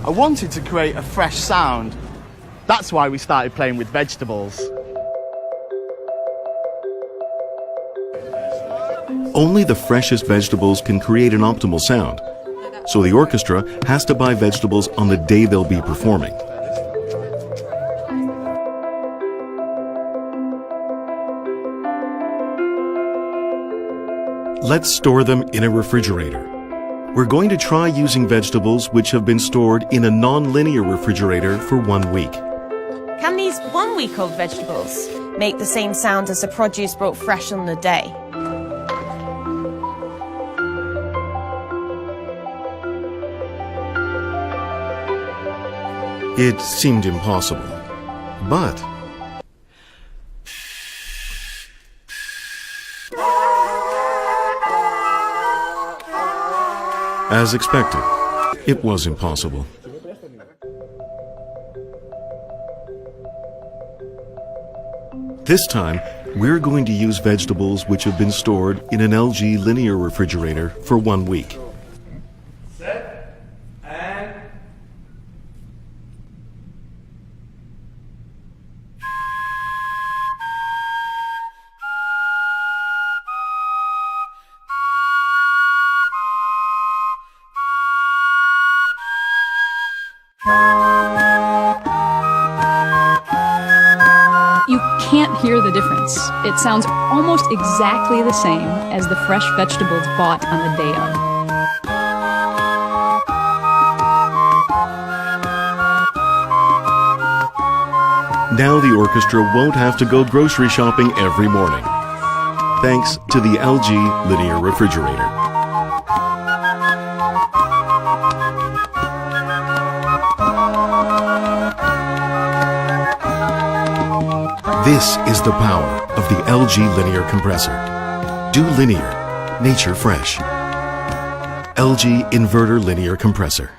I wanted to create a fresh sound. That's why we started playing with vegetables. Only the freshest vegetables can create an optimal sound, so the orchestra has to buy vegetables on the day they'll be performing. Let's store them in a refrigerator. We're going to try using vegetables which have been stored in a non-linear refrigerator for 1 week. Can these 1-week-old vegetables make the same sound as the produce brought fresh on the day? It seemed impossible, but as expected, it was impossible. This time, we're going to use vegetables which have been stored in an LG linear refrigerator for 1 week. You can't hear the difference. It sounds almost exactly the same as the fresh vegetables bought on the day of. Now the orchestra won't have to go grocery shopping every morning, thanks to the LG linear refrigerator. This is the power of the LG linear compressor. Do linear, nature fresh. LG inverter linear compressor.